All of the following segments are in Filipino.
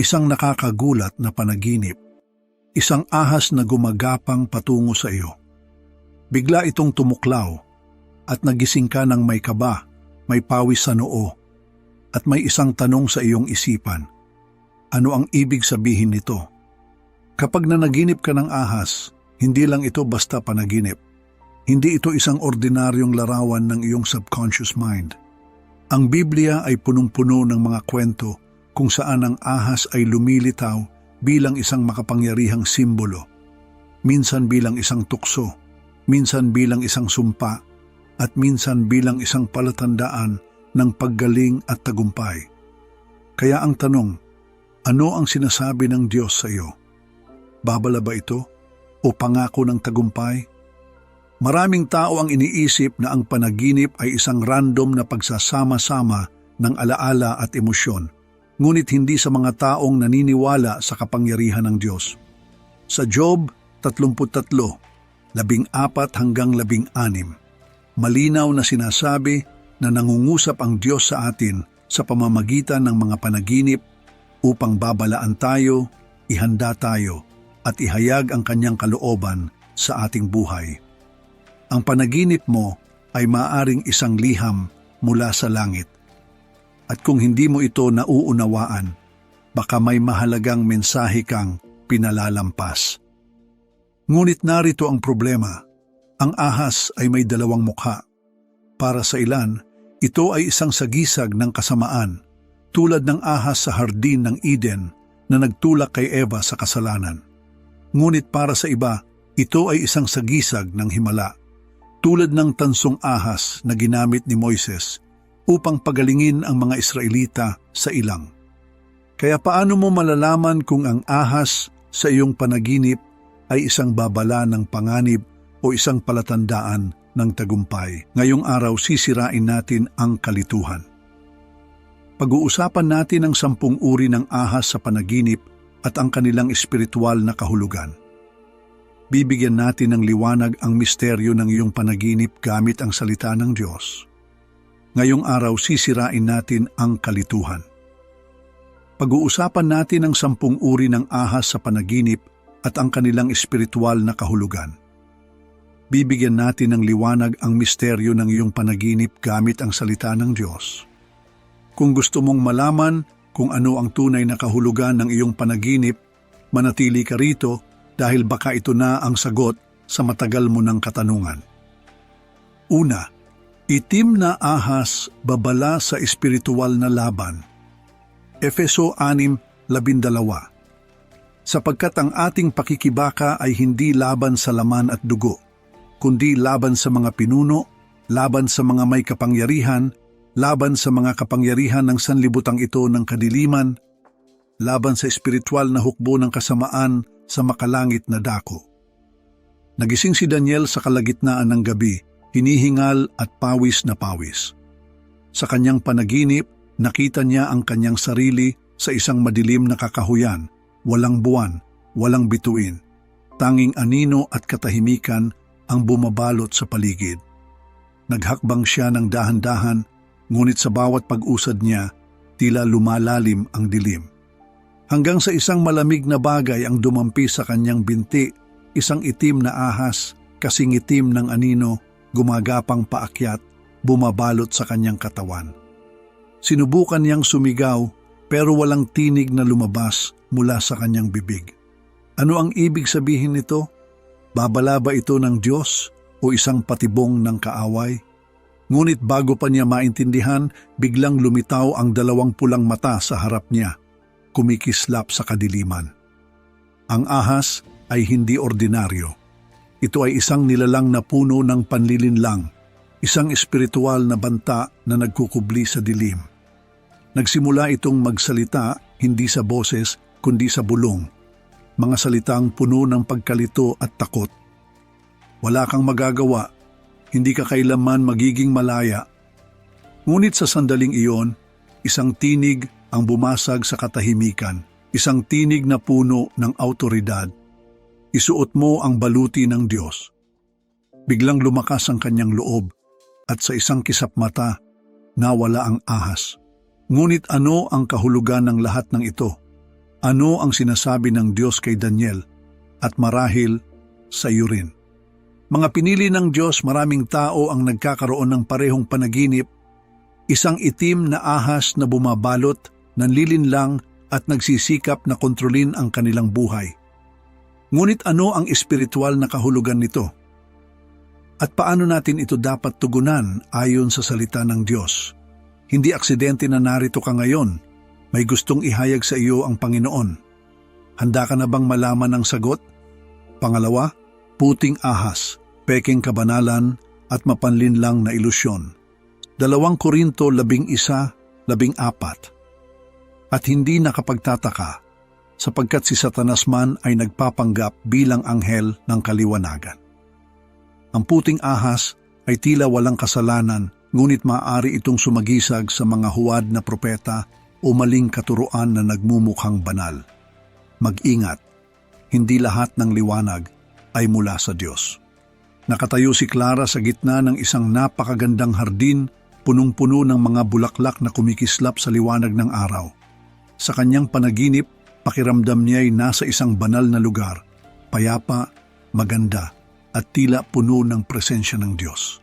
isang nakakagulat na panaginip, isang ahas na gumagapang patungo sa iyo. Bigla itong tumuklaw at nagising ka ng may kaba, may pawis sa noo, at may isang tanong sa iyong isipan. Ano ang ibig sabihin nito? Kapag nanaginip ka ng ahas, hindi lang ito basta panaginip. Hindi ito isang ordinaryong larawan ng iyong subconscious mind. Ang Biblia ay punong-puno ng mga kwento kung saan ang ahas ay lumilitaw bilang isang makapangyarihang simbolo, minsan bilang isang tukso, minsan bilang isang sumpa, at minsan bilang isang palatandaan ng paggaling at tagumpay. Kaya ang tanong, ano ang sinasabi ng Diyos sa iyo? Babala ba ito o pangako ng tagumpay? Maraming tao ang iniisip na ang panaginip ay isang random na pagsasama-sama ng alaala at emosyon, ngunit hindi sa mga taong naniniwala sa kapangyarihan ng Diyos. Sa Job 33, 14-16, malinaw na sinasabi na nangungusap ang Diyos sa atin sa pamamagitan ng mga panaginip upang babalaan tayo, ihanda tayo, at ihayag ang kanyang kalooban sa ating buhay. Ang panaginip mo ay maaaring isang liham mula sa langit. At kung hindi mo ito nauunawaan, baka may mahalagang mensahe kang pinalalampas. Ngunit narito ang problema. Ang ahas ay may dalawang mukha. Para sa ilan, ito ay isang sagisag ng kasamaan, tulad ng ahas sa hardin ng Eden na nagtulak kay Eva sa kasalanan. Ngunit para sa iba, ito ay isang sagisag ng himala, tulad ng tansong ahas na ginamit ni Moises upang pagalingin ang mga Israelita sa ilang. Kaya paano mo malalaman kung ang ahas sa iyong panaginip ay isang babala ng panganib o isang palatandaan ng tagumpay? Ngayong araw sisirain natin ang kalituhan. Pag-uusapan natin ang 10 uri ng ahas sa panaginip at ang kanilang espiritual na kahulugan. Bibigyan natin ng liwanag ang misteryo ng iyong panaginip gamit ang salita ng Diyos. Ngayong araw sisirain natin ang kalituhan. Pag-uusapan natin ang 10 uri ng ahas sa panaginip at ang kanilang espiritual na kahulugan. Bibigyan natin ng liwanag ang misteryo ng iyong panaginip gamit ang salita ng Diyos. Kung gusto mong malaman kung ano ang tunay na kahulugan ng iyong panaginip, manatili ka rito dahil baka ito na ang sagot sa matagal mo ng katanungan. Una, itim na ahas babala sa espiritual na laban. Efeso 6:12. Sapagkat ang ating pakikibaka ay hindi laban sa laman at dugo, kundi laban sa mga pinuno, laban sa mga may kapangyarihan, laban sa mga kapangyarihan ng sanlibutang ito ng kadiliman, laban sa espiritual na hukbo ng kasamaan sa makalangit na dako. Nagising si Daniel sa kalagitnaan ng gabi, hinihingal at pawis na pawis. Sa kanyang panaginip, nakita niya ang kanyang sarili sa isang madilim na kakahuyan, walang buwan, walang bituin. Tanging anino at katahimikan ang bumabalot sa paligid. Naghakbang siya ng dahan-dahan, ngunit sa bawat pag-usad niya, tila lumalalim ang dilim. Hanggang sa isang malamig na bagay ang dumampi sa kanyang binti, isang itim na ahas, kasing itim ng anino, gumagapang paakyat, bumabalot sa kanyang katawan. Sinubukan niyang sumigaw, pero walang tinig na lumabas mula sa kanyang bibig. Ano ang ibig sabihin nito? Babala ba ito ng Diyos o isang patibong ng kaaway? Ngunit bago pa niya maintindihan, biglang lumitaw ang 2 pulang mata sa harap niya, kumikislap sa kadiliman. Ang ahas ay hindi ordinaryo. Ito ay isang nilalang na puno ng panlilinlang, isang espiritual na banta na nagkukubli sa dilim. Nagsimula itong magsalita hindi sa boses kundi sa bulong, mga salitang puno ng pagkalito at takot. Wala kang magagawa, hindi ka kailanman magiging malaya. Ngunit sa sandaling iyon, isang tinig ang bumasag sa katahimikan, isang tinig na puno ng awtoridad. Isuot mo ang baluti ng Diyos. Biglang lumakas ang kanyang loob at sa isang kisap mata, nawala ang ahas. Ngunit ano ang kahulugan ng lahat ng ito? Ano ang sinasabi ng Diyos kay Daniel at marahil sa iyo rin? Mga pinili ng Diyos, maraming tao ang nagkakaroon ng parehong panaginip, isang itim na ahas na bumabalot, nanlilinlang at nagsisikap na kontrolin ang kanilang buhay. Ngunit ano ang espiritual na kahulugan nito? At paano natin ito dapat tugunan ayon sa salita ng Diyos? Hindi aksidente na narito ka ngayon. May gustong ihayag sa iyo ang Panginoon. Handa ka na bang malaman ang sagot? Pangalawa, puting ahas, peking kabanalan at mapanlinlang na ilusyon. 2 Korinto 11:14. At hindi nakapagtataka, sapagkat si Satanas man ay nagpapanggap bilang anghel ng kaliwanagan. Ang puting ahas ay tila walang kasalanan, ngunit maaari itong sumagisag sa mga huwad na propeta o maling katuruan na nagmumukhang banal. Mag-ingat, hindi lahat ng liwanag ay mula sa Diyos. Nakatayo si Clara sa gitna ng isang napakagandang hardin, punong-puno ng mga bulaklak na kumikislap sa liwanag ng araw. Sa kanyang panaginip, pakiramdam niya ay nasa isang banal na lugar, payapa, maganda, at tila puno ng presensya ng Diyos.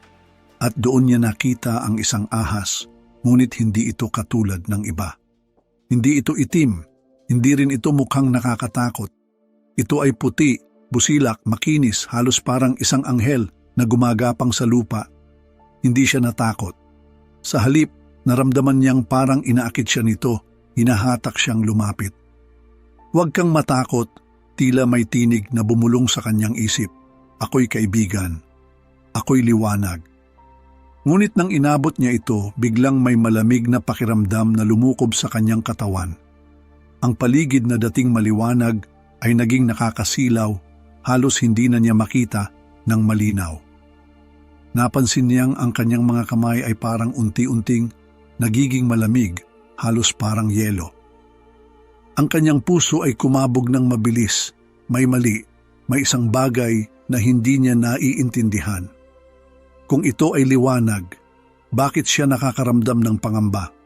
At doon niya nakita ang isang ahas, ngunit hindi ito katulad ng iba. Hindi ito itim, hindi rin ito mukhang nakakatakot. Ito ay puti, busilak, makinis, halos parang isang anghel na gumagapang sa lupa. Hindi siya natakot. Sa halip, naramdaman niyang parang inaakit siya nito, hinahatak siyang lumapit. Huwag kang matakot, tila may tinig na bumulong sa kanyang isip. Ako'y kaibigan. Ako'y liwanag. Ngunit nang inabot niya ito, biglang may malamig na pakiramdam na lumukob sa kanyang katawan. Ang paligid na dating maliwanag ay naging nakakasilaw, halos hindi na niya makita ng malinaw. Napansin niyang ang kanyang mga kamay ay parang unti-unting nagiging malamig, halos parang yelo. Ang kanyang puso ay kumabog ng mabilis, may mali, may isang bagay na hindi niya naiintindihan. Kung ito ay liwanag, bakit siya nakakaramdam ng pangamba?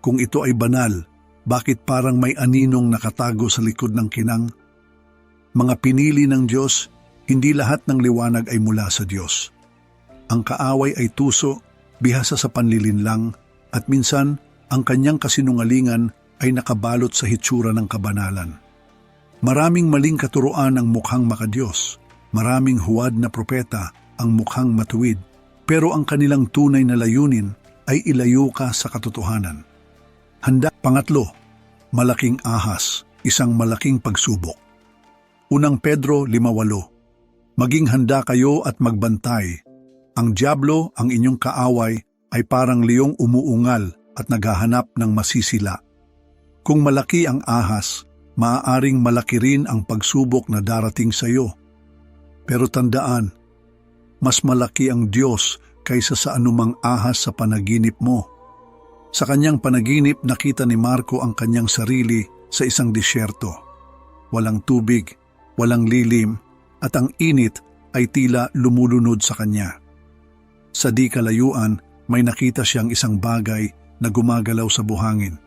Kung ito ay banal, bakit parang may aninong nakatago sa likod ng kinang? Mga pinili ng Diyos, hindi lahat ng liwanag ay mula sa Diyos. Ang kaaway ay tuso, bihasa sa panlilinlang, at minsan ang kanyang kasinungalingan ay nakabalot sa hitsura ng kabanalan. Maraming maling katuruan ang mukhang makadiyos. Maraming huwad na propeta ang mukhang matuwid, pero ang kanilang tunay na layunin ay ilayo ka sa katotohanan. Pangatlo, malaking ahas, isang malaking pagsubok. Unang Pedro 5:8. Maging handa kayo at magbantay. Ang dyablo, ang inyong kaaway, ay parang liyong umuungal at naghahanap ng masisila. Kung malaki ang ahas, maaaring malaki rin ang pagsubok na darating sa iyo. Pero tandaan, mas malaki ang Diyos kaysa sa anumang ahas sa panaginip mo. Sa kanyang panaginip, nakita ni Marco ang kanyang sarili sa isang disyerto. Walang tubig, walang lilim, at ang init ay tila lumulunod sa kanya. Sa di kalayuan, may nakita siyang isang bagay na gumagalaw sa buhangin.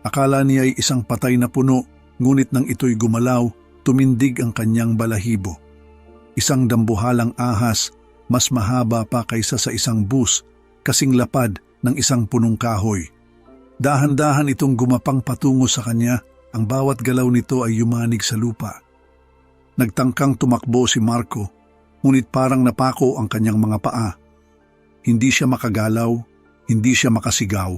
Akala niya ay isang patay na puno, ngunit nang ito'y gumalaw, tumindig ang kanyang balahibo. Isang dambuhalang ahas, mas mahaba pa kaysa sa isang bus, kasing lapad ng isang punong kahoy. Dahan-dahan itong gumapang patungo sa kanya, ang bawat galaw nito ay yumanig sa lupa. Nagtangkang tumakbo si Marco, ngunit parang napako ang kanyang mga paa. Hindi siya makagalaw, hindi siya makasigaw.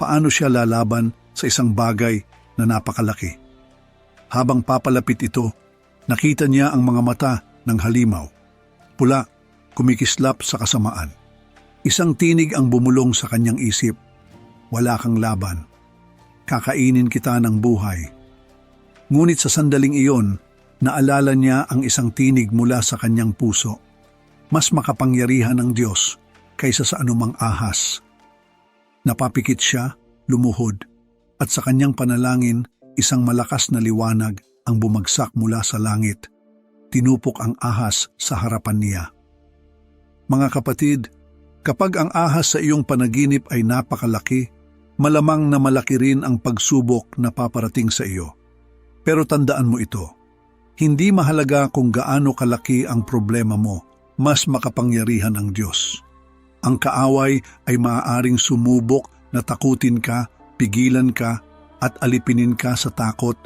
Paano siya lalaban sa isang bagay na napakalaki? Habang papalapit ito, nakita niya ang mga mata ng halimaw. Pula, kumikislap sa kasamaan. Isang tinig ang bumulong sa kanyang isip. Wala kang laban. Kakainin kita ng buhay. Ngunit sa sandaling iyon, naalala niya ang isang tinig mula sa kanyang puso. Mas makapangyarihan ang Diyos kaysa sa anumang ahas. Napapikit siya, lumuhod, at sa kanyang panalangin, isang malakas na liwanag ang bumagsak mula sa langit. Tinupok ang ahas sa harapan niya. Mga kapatid, kapag ang ahas sa iyong panaginip ay napakalaki, malamang na malaki rin ang pagsubok na paparating sa iyo. Pero tandaan mo ito, hindi mahalaga kung gaano kalaki ang problema mo, mas makapangyarihan ang Diyos. Ang kaaway ay maaaring sumubok na takutin ka, pigilan ka, at alipinin ka sa takot.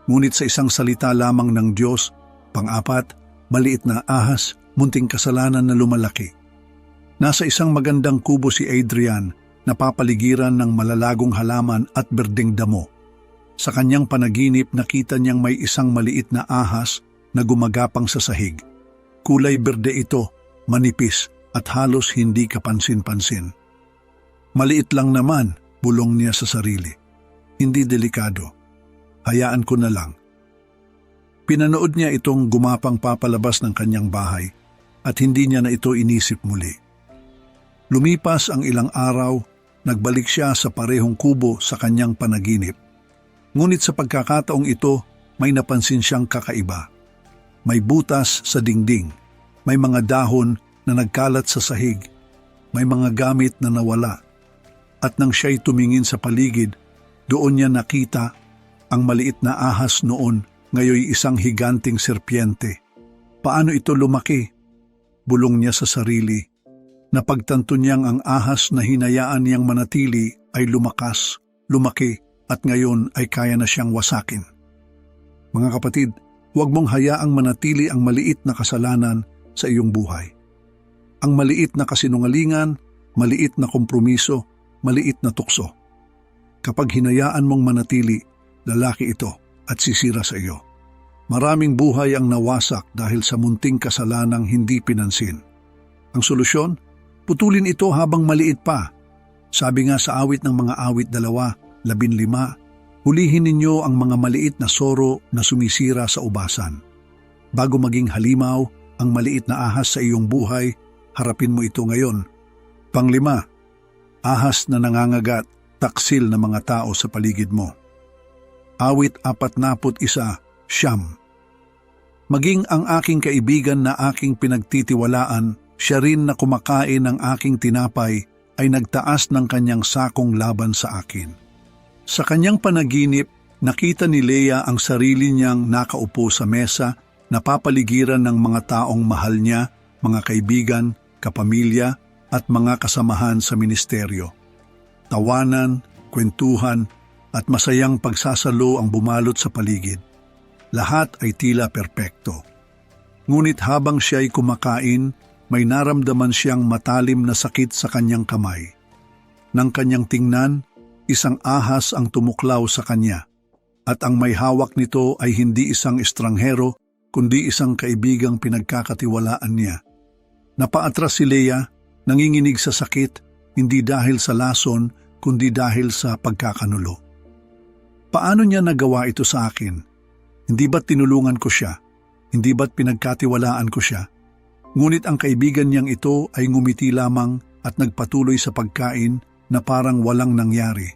Ngunit sa isang salita lamang ng Diyos, pang-apat, maliit na ahas, munting kasalanan na lumalaki. Nasa isang magandang kubo si Adrian, napapaligiran ng malalagong halaman at berdeng damo. Sa kanyang panaginip, nakita niyang may isang maliit na ahas na gumagapang sa sahig. Kulay berde ito, manipis at halos hindi kapansin-pansin. Maliit lang naman, bulong niya sa sarili. Hindi delikado. Hayaan ko na lang. Pinanood niya itong gumapang papalabas ng kanyang bahay at hindi niya na ito inisip muli. Lumipas ang ilang araw, nagbalik siya sa parehong kubo sa kanyang panaginip. Ngunit sa pagkakataong ito, may napansin siyang kakaiba. May butas sa dingding, may mga dahon na nagkalat sa sahig, may mga gamit na nawala. At nang siya'y tumingin sa paligid, doon niya nakita ang maliit na ahas noon, ngayoy isang higanting serpiente. Paano ito lumaki? Bulong niya sa sarili. Napagtanto niyang ang ahas na hinayaan niyang manatili ay lumakas, lumaki, at ngayon ay kaya na siyang wasakin. Mga kapatid, huwag mong hayaang manatili ang maliit na kasalanan sa iyong buhay. Ang maliit na kasinungalingan, maliit na kompromiso, maliit na tukso. Kapag hinayaan mong manatili, lalaki ito at sisira sa iyo. Maraming buhay ang nawasak dahil sa munting kasalanang hindi pinansin. Ang solusyon? Putulin ito habang maliit pa. Sabi nga sa awit ng mga awit 2:15, hulihin ninyo ang mga maliit na soro na sumisira sa ubasan. Bago maging halimaw ang maliit na ahas sa iyong buhay, harapin mo ito ngayon. 5, ahas na nangangagat, taksil na mga tao sa paligid mo. Awit 41, Siyam. Maging ang aking kaibigan na aking pinagtitiwalaan, siya rin na kumakain ng aking tinapay, ay nagtaas ng kanyang sakong laban sa akin. Sa kanyang panaginip, nakita ni Leah ang sarili niyang nakaupo sa mesa, napapaligiran ng mga taong mahal niya, mga kaibigan, kapamilya, at mga kasamahan sa ministeryo. Tawanan, kwentuhan, at masayang pagsasalo ang bumalot sa paligid. Lahat ay tila perpekto. Ngunit habang siya'y kumakain, may naramdaman siyang matalim na sakit sa kanyang kamay. Nang kanyang tingnan, isang ahas ang tumuklaw sa kanya, at ang may hawak nito ay hindi isang estranghero, kundi isang kaibigang pinagkakatiwalaan niya. Napaatras si Leah, nanginginig sa sakit, hindi dahil sa lason, kundi dahil sa pagkakanulo. Paano niya nagawa ito sa akin? Hindi ba't tinulungan ko siya? Hindi ba't pinagkatiwalaan ko siya? Ngunit ang kaibigan niyang ito ay ngumiti lamang at nagpatuloy sa pagkain na parang walang nangyari.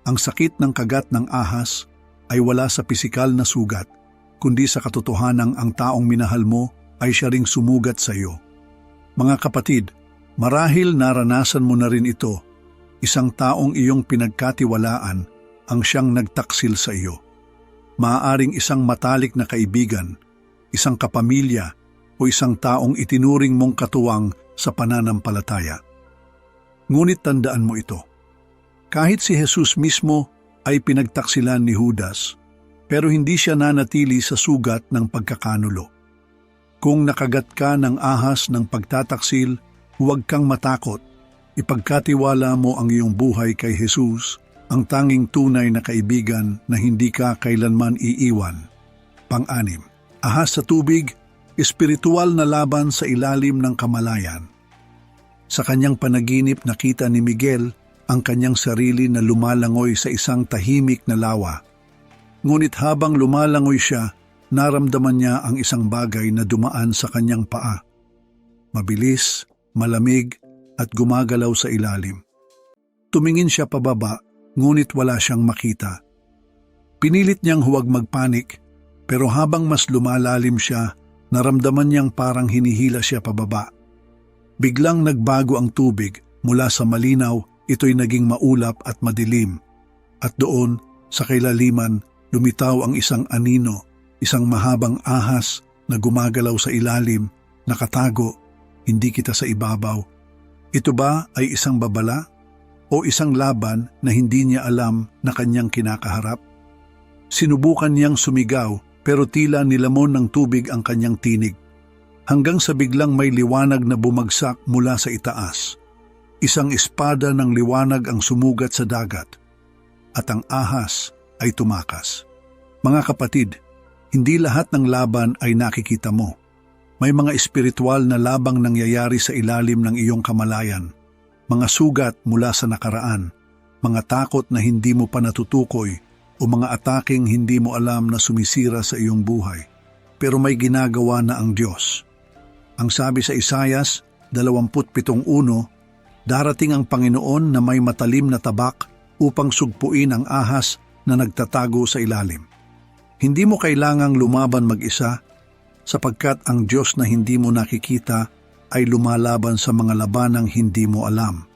Ang sakit ng kagat ng ahas ay wala sa pisikal na sugat, kundi sa katotohanang ang taong minahal mo ay siya ring sumugat sa iyo. Mga kapatid, marahil naranasan mo na rin ito, isang taong iyong pinagkatiwalaan ang siyang nagtaksil sa iyo. Maaaring isang matalik na kaibigan, isang kapamilya, o isang taong itinuring mong katuwang sa pananampalataya. Ngunit tandaan mo ito, kahit si Jesus mismo ay pinagtaksilan ni Judas, pero hindi siya nanatili sa sugat ng pagkakanulo. Kung nakagat ka ng ahas ng pagtataksil, huwag kang matakot. Ipagkatiwala mo ang iyong buhay kay Jesus, ang tanging tunay na kaibigan na hindi ka kailanman iiwan. 6, ahas sa tubig, espiritual na laban sa ilalim ng kamalayan. Sa kanyang panaginip nakita ni Miguel ang kanyang sarili na lumalangoy sa isang tahimik na lawa. Ngunit habang lumalangoy siya, naramdaman niya ang isang bagay na dumaan sa kanyang paa. Mabilis, malamig, at gumagalaw sa ilalim. Tumingin siya pababa, ngunit wala siyang makita. Pinilit niyang huwag magpanik, pero habang mas lumalalim siya, naramdaman niyang parang hinihila siya pababa. Biglang nagbago ang tubig, mula sa malinaw, ito'y naging maulap at madilim. At doon, sa kailaliman, Lumitaw ang isang anino, isang mahabang ahas na gumagalaw sa ilalim, nakatago, hindi kita sa ibabaw. Ito ba ay isang babala o isang laban na hindi niya alam na kanyang kinakaharap? Sinubukan niyang sumigaw pero tila nilamon ng tubig ang kanyang tinig. Hanggang sa biglang may liwanag na bumagsak mula sa itaas. Isang espada ng liwanag ang sumugat sa dagat at ang ahas ay tumakas. Mga kapatid, hindi lahat ng laban ay nakikita mo. May mga espiritual na labang nangyayari sa ilalim ng iyong kamalayan. Mga sugat mula sa nakaraan, mga takot na hindi mo pa natutukoy o mga ataking hindi mo alam na sumisira sa iyong buhay. Pero may ginagawa na ang Diyos. Ang sabi sa Isayas 27:1, darating ang Panginoon na may matalim na tabak upang sugpuin ang ahas na nagtatago sa ilalim. Hindi mo kailangang lumaban mag-isa sapagkat ang Diyos na hindi mo nakikita ay lumalaban sa mga labanang hindi mo alam.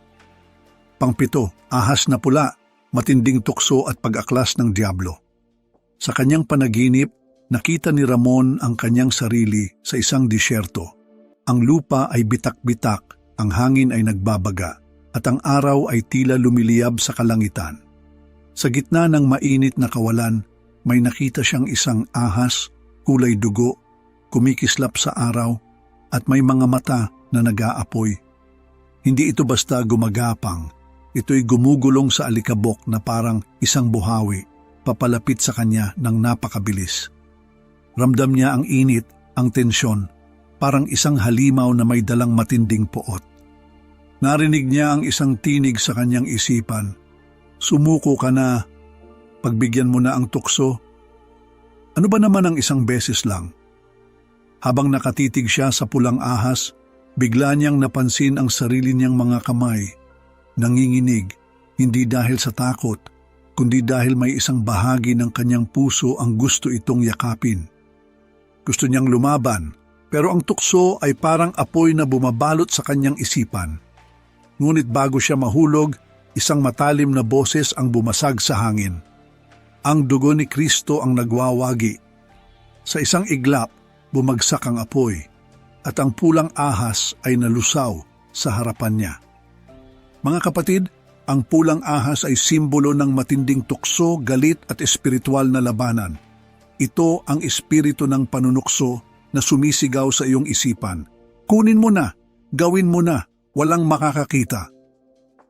Pangpito, ahas na pula, matinding tukso at pag-aklas ng diablo. Sa kanyang panaginip, nakita ni Ramon ang kanyang sarili sa isang disyerto. Ang lupa ay bitak-bitak, ang hangin ay nagbabaga, at ang araw ay tila lumiliyab sa kalangitan. Sa gitna ng mainit na kawalan, may nakita siyang isang ahas, kulay dugo, kumikislap sa araw, at may mga mata na nag-aapoy. Hindi ito basta gumagapang, ito'y gumugulong sa alikabok na parang isang buhawi, papalapit sa kanya ng napakabilis. Ramdam niya ang init, ang tensyon, parang isang halimaw na may dalang matinding poot. Narinig niya ang isang tinig sa kanyang isipan. Sumuko ka na, pagbigyan mo na ang tukso. Ano ba naman ang isang beses lang? Habang nakatitig siya sa pulang ahas, bigla niyang napansin ang sarili niyang mga kamay. Nanginginig, hindi dahil sa takot, kundi dahil may isang bahagi ng kanyang puso ang gusto itong yakapin. Gusto niyang lumaban, pero ang tukso ay parang apoy na bumabalot sa kanyang isipan. Ngunit bago siya mahulog, isang matalim na boses ang bumasag sa hangin. Ang dugo ni Kristo ang nagwawagi. Sa isang iglap, bumagsak ang apoy, at ang pulang ahas ay nalusaw sa harapan niya. Mga kapatid, ang pulang ahas ay simbolo ng matinding tukso, galit at espiritual na labanan. Ito ang espiritu ng panunukso na sumisigaw sa iyong isipan. Kunin mo na, gawin mo na, walang makakakita.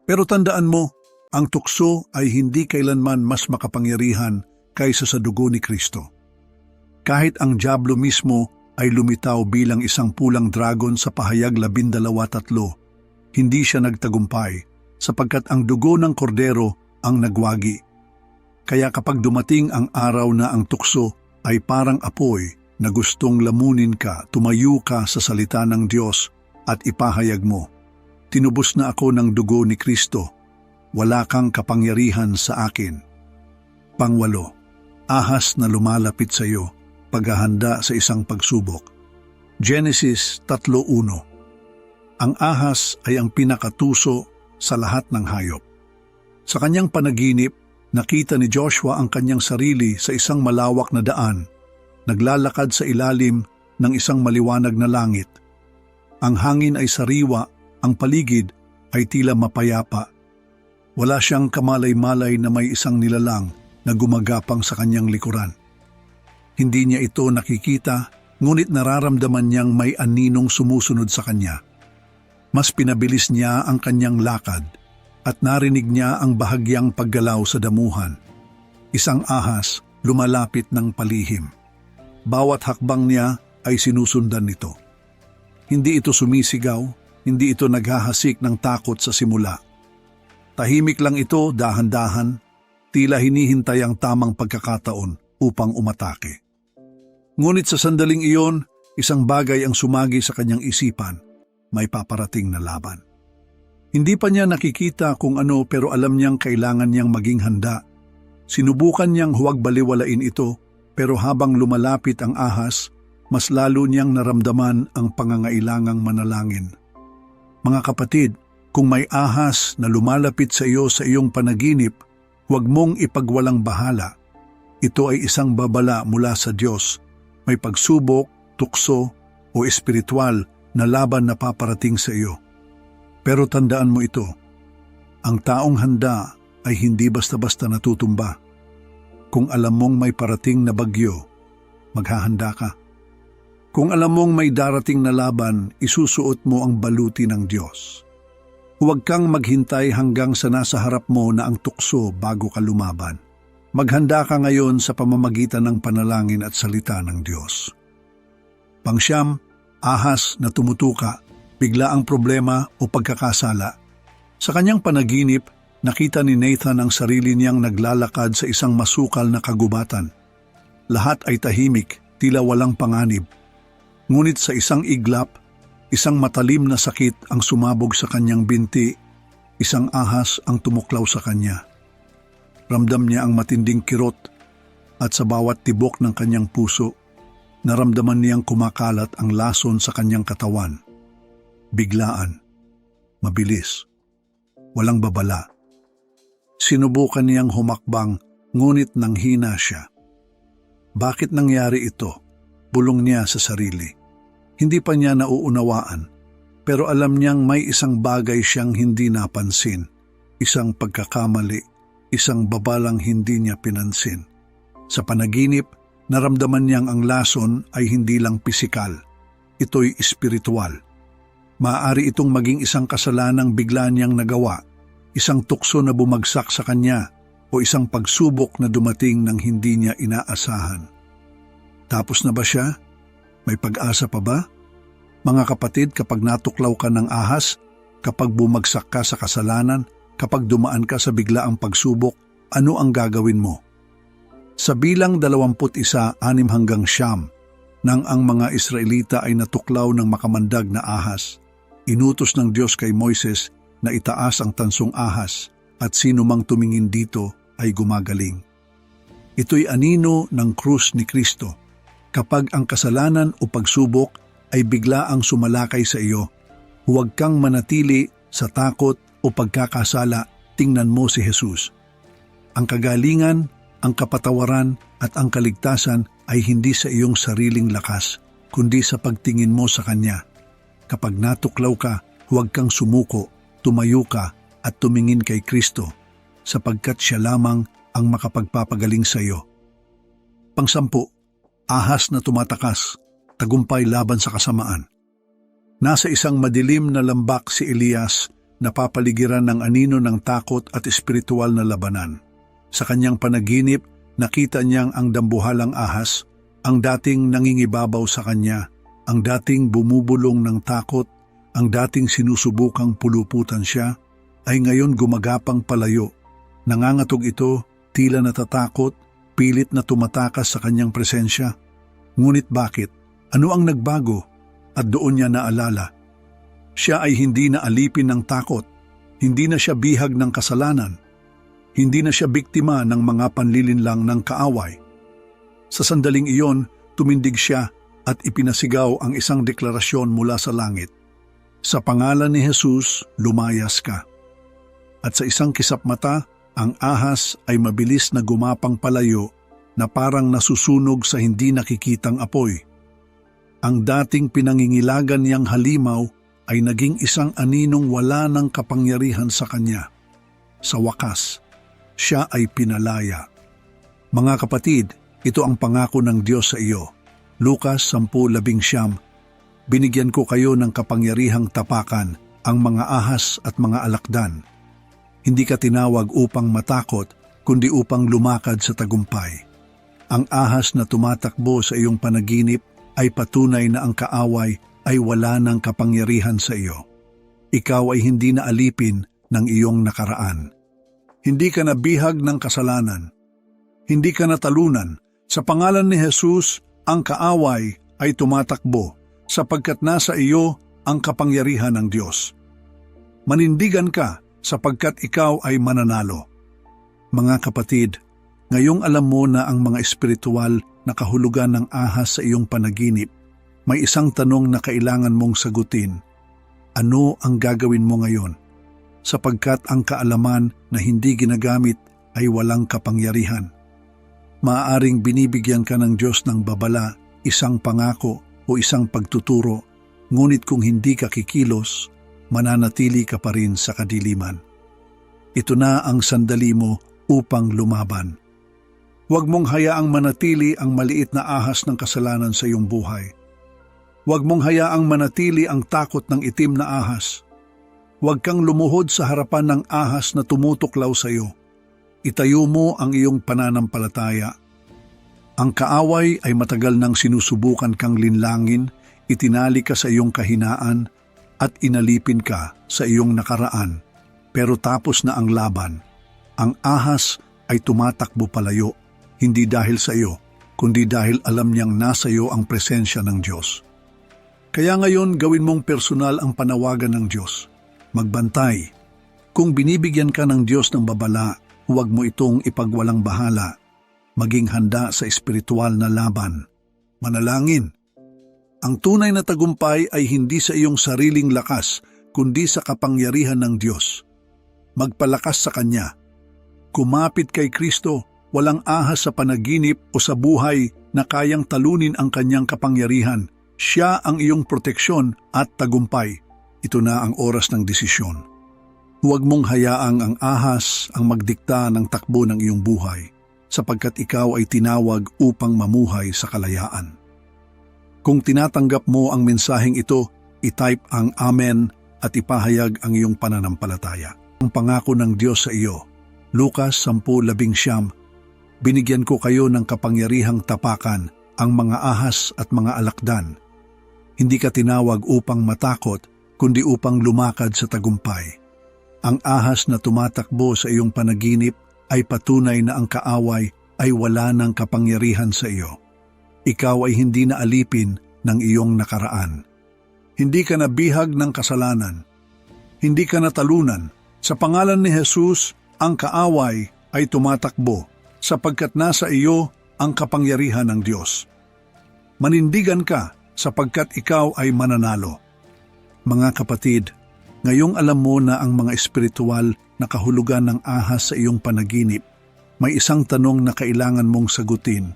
Pero tandaan mo, ang tukso ay hindi kailanman mas makapangyarihan kaysa sa dugo ni Kristo. Kahit ang diablo mismo ay lumitaw bilang isang pulang dragon sa Pahayag 12:3, hindi siya nagtagumpay sapagkat ang dugo ng kordero ang nagwagi. Kaya kapag dumating ang araw na ang tukso ay parang apoy na gustong lamunin ka, tumayo ka sa salita ng Diyos at ipahayag mo, tinubos na ako ng dugo ni Kristo, wala kang kapangyarihan sa akin. Pangwalo, ahas na lumalapit sa iyo, paghahanda sa isang pagsubok. Genesis 3:1. Ang ahas ay ang pinakatuso sa lahat ng hayop. Sa kanyang panaginip, nakita ni Joshua ang kanyang sarili sa isang malawak na daan, naglalakad sa ilalim ng isang maliwanag na langit. Ang hangin ay sariwa, ang paligid ay tila mapayapa. Wala siyang kamalay-malay na may isang nilalang na gumagapang sa kanyang likuran. Hindi niya ito nakikita, ngunit nararamdaman niyang may aninong sumusunod sa kanya. Mas pinabilis niya ang kanyang lakad at narinig niya ang bahagyang paggalaw sa damuhan. Isang ahas lumalapit ng palihim. Bawat hakbang niya ay sinusundan nito. Hindi ito sumisigaw, hindi ito naghahasik ng takot sa simula. Tahimik lang ito, dahan-dahan, tila hinihintay ang tamang pagkakataon upang umatake. Ngunit sa sandaling iyon, isang bagay ang sumagi sa kanyang isipan, may paparating na laban. Hindi pa niya nakikita kung ano pero alam niyang kailangan niyang maging handa. Sinubukan niyang huwag baliwalain ito, pero habang lumalapit ang ahas, mas lalo niyang naramdaman ang pangangailangang manalangin. Mga kapatid, kung may ahas na lumalapit sa iyo sa iyong panaginip, huwag mong ipagwalang bahala. Ito ay isang babala mula sa Diyos. May pagsubok, tukso o espiritual na laban na paparating sa iyo. Pero tandaan mo ito, ang taong handa ay hindi basta-basta natutumba. Kung alam mong may parating na bagyo, maghahanda ka. Kung alam mong may darating na laban, isusuot mo ang baluti ng Diyos. Huwag kang maghintay hanggang sa nasa harap mo na ang tukso bago ka lumaban. Maghanda ka ngayon sa pamamagitan ng panalangin at salita ng Diyos. Pangsyam, ahas na tumutuka, bigla ang problema o pagkakasala. Sa kanyang panaginip, nakita ni Nathan ang sarili niyang naglalakad sa isang masukal na kagubatan. Lahat ay tahimik, tila walang panganib. Ngunit sa isang iglap, isang matalim na sakit ang sumabog sa kanyang binti, isang ahas ang tumuklaw sa kanya. Ramdam niya ang matinding kirot at sa bawat tibok ng kanyang puso, naramdaman niyang kumakalat ang lason sa kanyang katawan. Biglaan, mabilis, walang babala. Sinubukan niyang humakbang, ngunit nanghina siya. Bakit nangyari ito? Bulong niya sa sarili. Hindi pa niya nauunawaan, pero alam niyang may isang bagay siyang hindi napansin, isang pagkakamali, isang babalang hindi niya pinansin. Sa panaginip, naramdaman niyang ang lason ay hindi lang pisikal, ito'y espiritual. Maaari itong maging isang kasalanang bigla niyang nagawa, isang tukso na bumagsak sa kanya, o isang pagsubok na dumating nang hindi niya inaasahan. Tapos na ba siya? May pag-asa pa ba? Mga kapatid, kapag natuklaw ka ng ahas, kapag bumagsak ka sa kasalanan, kapag dumaan ka sa biglaang pagsubok, ano ang gagawin mo? Sa bilang 21, 6-9, nang ang mga Israelita ay natuklaw ng makamandag na ahas, inutos ng Diyos kay Moises na itaas ang tansong ahas at sino mang tumingin dito ay gumagaling. Ito'y anino ng krus ni Kristo. Kapag ang kasalanan o pagsubok ay biglaang sumalakay sa iyo, huwag kang manatili sa takot o pagkakasala, tingnan mo si Jesus. Ang kagalingan, ang kapatawaran at ang kaligtasan ay hindi sa iyong sariling lakas, kundi sa pagtingin mo sa Kanya. Kapag natuklaw ka, huwag kang sumuko, tumayo ka at tumingin kay Kristo, sapagkat Siya lamang ang makapagpapagaling sa iyo. Pang-10, ahas na tumatakas, tagumpay laban sa kasamaan. Nasa isang madilim na lambak si Elias, napapaligiran ng anino ng takot at espiritual na labanan. Sa kanyang panaginip, nakita niyang ang dambuhalang ahas, ang dating nangingibabaw sa kanya, ang dating bumubulong ng takot, ang dating sinusubukang puluputan siya, ay ngayon gumagapang palayo. Nangangatog ito, tila natatakot, pilit na tumatakas sa kanyang presensya. Ngunit bakit? Ano ang nagbago? At doon niya naalala. Siya ay hindi na alipin ng takot, hindi na siya bihag ng kasalanan, hindi na siya biktima ng mga panlilinlang ng kaaway. Sa sandaling iyon, tumindig siya at ipinasigaw ang isang deklarasyon mula sa langit. Sa pangalan ni Jesus, lumayas ka. At sa isang kisap mata, ang ahas ay mabilis na gumapang palayo na parang nasusunog sa hindi nakikitang apoy. Ang dating pinangingilagan niyang halimaw ay naging isang aninong wala ng kapangyarihan sa kanya. Sa wakas, siya ay pinalaya. Mga kapatid, ito ang pangako ng Diyos sa iyo. Lucas 10:11, binigyan ko kayo ng kapangyarihang tapakan ang mga ahas at mga alakdan. Hindi ka tinawag upang matakot, kundi upang lumakad sa tagumpay. Ang ahas na tumatakbo sa iyong panaginip ay patunay na ang kaaway ay wala ng kapangyarihan sa iyo. Ikaw ay hindi na alipin ng iyong nakaraan. Hindi ka nabihag ng kasalanan. Hindi ka natalunan. Sa pangalan ni Jesus, ang kaaway ay tumatakbo sapagkat nasa iyo ang kapangyarihan ng Diyos. Manindigan ka sapagkat ikaw ay mananalo. Mga kapatid, ngayong alam mo na ang mga espiritual na kahulugan ng ahas sa iyong panaginip, may isang tanong na kailangan mong sagutin. Ano ang gagawin mo ngayon? Sapagkat ang kaalaman na hindi ginagamit ay walang kapangyarihan. Maaaring binibigyan ka ng Diyos ng babala, isang pangako o isang pagtuturo, ngunit kung hindi ka kikilos, mananatili ka pa rin sa kadiliman. Ito na ang sandali mo upang lumaban. Huwag mong hayaang manatili ang maliit na ahas ng kasalanan sa iyong buhay. Huwag mong hayaang manatili ang takot ng itim na ahas. Huwag kang lumuhod sa harapan ng ahas na tumutuklaw sa iyo. Itayo mo ang iyong pananampalataya. Ang kaaway ay matagal nang sinusubukan kang linlangin, itinali ka sa iyong kahinaan, at inalipin ka sa iyong nakaraan. Pero tapos na ang laban. Ang ahas ay tumatakbo palayo, hindi dahil sa iyo, kundi dahil alam niyang nasa iyo ang presensya ng Diyos. Kaya ngayon gawin mong personal ang panawagan ng Diyos. Magbantay. Kung binibigyan ka ng Diyos ng babala, huwag mo itong ipagwalang bahala. Maging handa sa espiritual na laban. Manalangin. Ang tunay na tagumpay ay hindi sa iyong sariling lakas, kundi sa kapangyarihan ng Diyos. Magpalakas sa Kanya. Kumapit kay Kristo, walang ahas sa panaginip o sa buhay na kayang talunin ang Kanyang kapangyarihan. Siya ang iyong proteksyon at tagumpay. Ito na ang oras ng desisyon. Huwag mong hayaang ang ahas ang magdikta ng takbo ng iyong buhay, sapagkat ikaw ay tinawag upang mamuhay sa kalayaan. Kung tinatanggap mo ang mensaheng ito, i-type ang Amen at ipahayag ang iyong pananampalataya. Ang pangako ng Diyos sa iyo, Lucas 10:19, binigyan ko kayo ng kapangyarihang tapakan ang mga ahas at mga alakdan. Hindi ka tinawag upang matakot, kundi upang lumakad sa tagumpay. Ang ahas na tumatakbo sa iyong panaginip ay patunay na ang kaaway ay wala ng kapangyarihan sa iyo. Ikaw ay hindi na alipin ng iyong nakaraan. Hindi ka nabihag ng kasalanan. Hindi ka natalunan. Sa pangalan ni Jesus, ang kaaway ay tumatakbo sapagkat nasa iyo ang kapangyarihan ng Diyos. Manindigan ka sapagkat ikaw ay mananalo. Mga kapatid, ngayong alam mo na ang mga espiritual na kahulugan ng ahas sa iyong panaginip, may isang tanong na kailangan mong sagutin.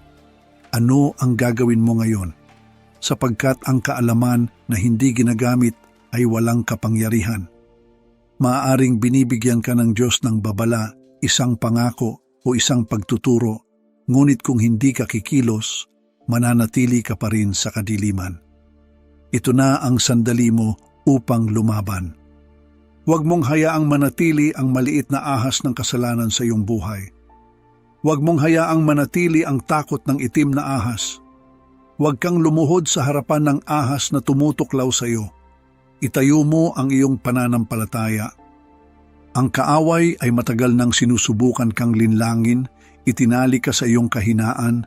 Ano ang gagawin mo ngayon? Sapagkat ang kaalaman na hindi ginagamit ay walang kapangyarihan. Maaaring binibigyan ka ng Diyos ng babala, isang pangako o isang pagtuturo, ngunit kung hindi ka kikilos, mananatili ka pa rin sa kadiliman. Ito na ang sandali mo upang lumaban. Huwag mong hayaang manatili ang maliit na ahas ng kasalanan sa iyong buhay. Huwag mong hayaang manatili ang takot ng itim na ahas. Huwag kang lumuhod sa harapan ng ahas na tumutuklaw sa iyo. Itayo mo ang iyong pananampalataya. Ang kaaway ay matagal nang sinusubukan kang linlangin, itinali ka sa iyong kahinaan,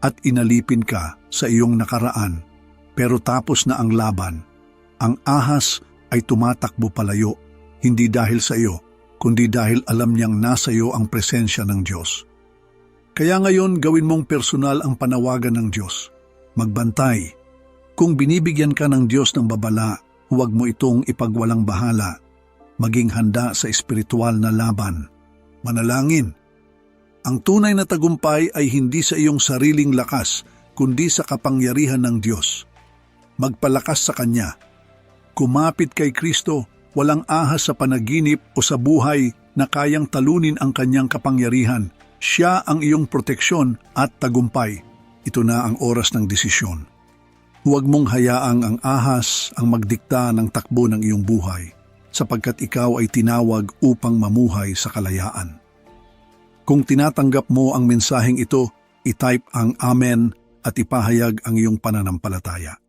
at inalipin ka sa iyong nakaraan. Pero tapos na ang laban. Ang ahas ay tumatakbo palayo, hindi dahil sa iyo, kundi dahil alam niyang nasa iyo ang presensya ng Diyos. Kaya ngayon gawin mong personal ang panawagan ng Diyos. Magbantay. Kung binibigyan ka ng Diyos ng babala, huwag mo itong ipagwalang bahala. Maging handa sa espiritual na laban. Manalangin. Ang tunay na tagumpay ay hindi sa iyong sariling lakas, kundi sa kapangyarihan ng Diyos. Magpalakas sa Kanya. Kumapit kay Kristo, walang ahas sa panaginip o sa buhay na kayang talunin ang Kanyang kapangyarihan. Siya ang iyong proteksyon at tagumpay. Ito na ang oras ng desisyon. Huwag mong hayaang ang ahas ang magdikta ng takbo ng iyong buhay, sapagkat ikaw ay tinawag upang mamuhay sa kalayaan. Kung tinatanggap mo ang mensaheng ito, i-type ang Amen at ipahayag ang iyong pananampalataya.